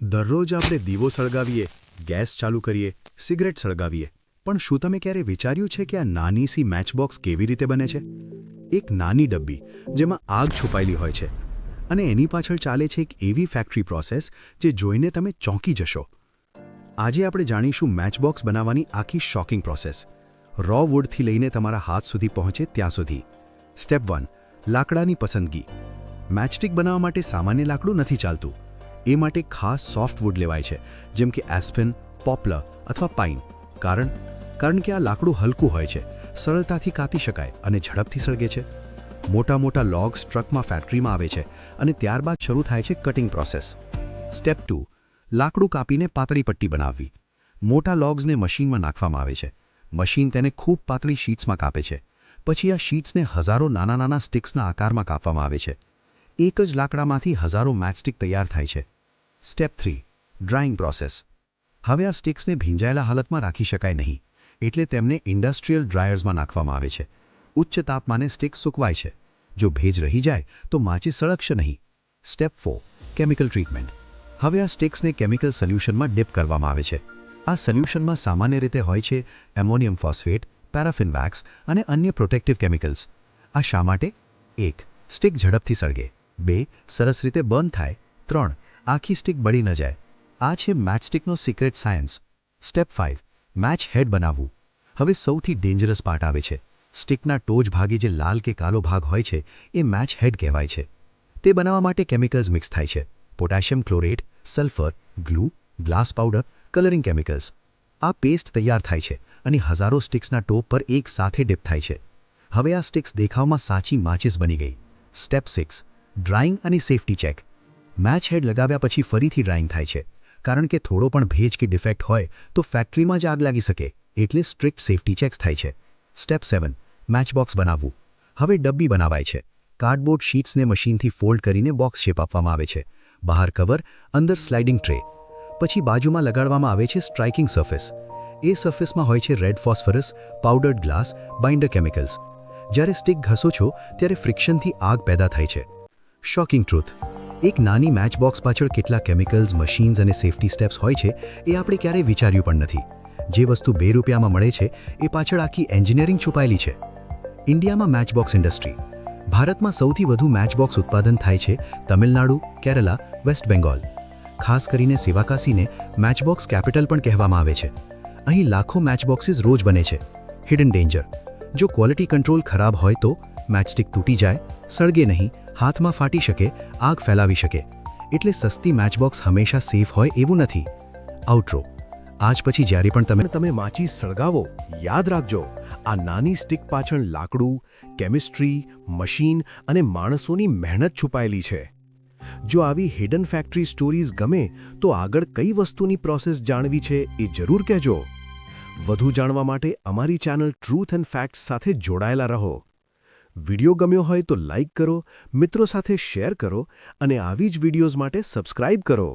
દરરોજ આપણે દીવો સળગાવીએ, ગેસ ચાલુ કરીએ, સિગરેટ સળગાવીએ, પણ શું તમે ક્યારે વિચાર્યું છે કે આ નાની સી મેચબોક્સ કેવી રીતે બને છે? એક નાની ડબ્બી જેમાં આગ છુપાયેલી હોય છે અને એની પાછળ ચાલે છે એક એવી ફેક્ટરી પ્રોસેસ જે જોઈને તમે ચોંકી જશો. આજે આપણે જાણીશું મેચબોક્સ બનાવવાની આખી શોકિંગ પ્રોસેસ, રો વુડથી લઈને તમારા હાથ સુધી પહોંચે ત્યાં સુધી. સ્ટેપ 1, લાકડાની પસંદગી. મેચસ્ટિક બનાવવા માટે સામાન્ય લાકડું નથી ચાલતું. એ માટે ખાસ સોફ્ટ વુડ લેવાય છે, જેમ કે એસ્પેન, પોપ્લર અથવા પાઇન. કારણ કે આ લાકડું હલકું હોય છે, સરળતાથી કાતી શકાય અને ઝડપથી સળગે છે. મોટા મોટા લોગ્સ ટ્રકમાં ફેક્ટરીમાં આવે છે અને ત્યારબાદ શરૂ થાય છે કટિંગ પ્રોસેસ. સ્ટેપ 2, લાકડું કાપીને પાતળી પટ્ટી બનાવવી. મોટા લોગ્સને મશીનમાં નાખવામાં આવે છે. મશીન તેને ખૂબ પાતળી શીટ્સમાં કાપે છે. પછી આ શીટ્સને હજારો નાના નાના સ્ટિક્સના આકારમાં કાપવામાં આવે છે. એક જ લાકડામાંથી હજારો મેચસ્ટિક તૈયાર થાય છે. Step 3, drawing process. હવે આ સ્ટિક્સને ભીંજાયેલા હાલતમાં રાખી શકાય નહીં, એટલે તેમને ઇન્ડસ્ટ્રીયલ ડ્રાયર્સમાં નાખવામાં આવે છે. ઉચ્ચ તાપમાને સ્ટિક્સ સૂકવાય છે. જો ભેજ રહી જાય તો માચિસ સળગશે નહીં. Step 4, chemical treatment. હવે આ સ્ટિક્સને કેમિકલ સોલ્યુશનમાં ડિપ કરવામાં આવે છે. આ સોલ્યુશનમાં સામાન્ય રીતે હોય છે એમોનિયમ ફોસ્ફેટ, પેરાફિન વેક્સ અને અન્ય પ્રોટેક્ટિવ કેમિકલ્સ. આ શા માટે? 1, સ્ટિક ઝડપથી સળગે. 2, સરસ રીતે બર્ન થાય. 3, આખી સ્ટિક બળી ન જાય. આ છે મેચસ્ટિકનો સિક્રેટ સાયન્સ. સ્ટેપ 5, મેચ હેડ બનાવવું. હવે સૌથી ડેન્જરસ પાર્ટ આવે છે. સ્ટિકના ટોચ ભાગે જે લાલ કે કાળો ભાગ હોય છે એ મેચ હેડ કહેવાય છે. તે બનાવવા માટે કેમિકલ્સ મિક્સ થાય છે. Potassium chlorate, sulphur, glue, glass powder, colouring chemicals. આ પેસ્ટ તૈયાર થાય છે અને હજારો સ્ટિક્સના ટોપ પર એક સાથે ડિપ થાય છે. હવે આ સ્ટિક્સ દેખાવમાં સાચી માચિસ બની ગઈ. સ્ટેપ 6, ડ્રાઇંગ અને સેફ્ટી ચેક. મેચ હેડ લગાવ્યા પછી ફરીથી ડ્રાઇંગ થાય છે, કારણ કે થોડો પણ ભેજ કે ડિફેક્ટ હોય તો ફેક્ટરીમાં જ આગ લાગી શકે, એટલે સ્ટ્રિક્ટ સેફ્ટી ચેક્સ થાય છે. સ્ટેપ 7, મેચબોક્સ બનાવવું. હવે ડબ્બી બનાવાય છે. કાર્ડબોર્ડ શીટ્સને મશીનથી ફોલ્ડ કરીને બોક્સ શેપ આપવામાં આવે છે. બહાર કવર, અંદર સ્લાઇડિંગ ટ્રે. પછી બાજુમાં લગાડવામાં આવે છે સ્ટ્રાઇકિંગ સરફેસ. એ સરફેસમાં હોય છે red phosphorus, powdered glass, binder chemicals. જ્યારે સ્ટિક ઘસો છો ત્યારે ફ્રિક્શનથી આગ પેદા થાય છે. Shocking truth. એક નાની મેચબોક્સ પાછળ કેટલા કેમિકલ્સ, મશીન્સ અને સેફ્ટી સ્ટેપ્સ હોય છે એ આપણે ક્યારેય વિચાર્યું પણ નથી. જે વસ્તુ 2 રૂપિયામાં મળે છે એ પાછળ આખી એન્જિનિયરિંગ છુપાયેલી છે. ઇન્ડિયામાં મેચબોક્સ ઇન્ડસ્ટ્રી. ભારતમાં સૌથી વધુ મેચબોક્સ ઉત્પાદન થાય છે તમિલનાડુ, કેરલા, વેસ્ટ બેંગોલ. ખાસ કરીને સિવાકાસીને મેચબોક્સ કેપિટલ પણ કહેવામાં આવે છે. અહીં લાખો મેચબોક્સીસ રોજ બને છે. Hidden danger. જો ક્વોલિટી કંટ્રોલ ખરાબ હોય તો મેચસ્ટિક તૂટી જાય, સળગે નહીં, હાથમાં ફાટી શકે, આગ ફેલાવી શકે. એટલે સસ્તી મેચબોક્સ હંમેશા સેફ હોય એવું નથી. આઉટ્રો. આજ પછી જ્યારે પણ તમે માચિસ સળગાવો, યાદ રાખજો, આ નાની સ્ટિક પાછળ લાકડું, કેમિસ્ટ્રી, મશીન અને માણસોની મહેનત છુપાયેલી છે. જો આવી હિડન ફેક્ટરી સ્ટોરીઝ ગમે તો આગળ કઈ વસ્તુની પ્રોસેસ જાણવી છે એ જરૂર કહેજો. વધુ જાણવા માટે અમારી ચેનલ ટ્રુથ એન્ડ ફેક્ટ્સ સાથે જોડાયેલા રહો. વિડિયો ગમ્યો હોય તો લાઇક કરો, મિત્રો સાથે શેર કરો અને આવી જ વિડિયોઝ માટે સબસ્ક્રાઇબ કરો.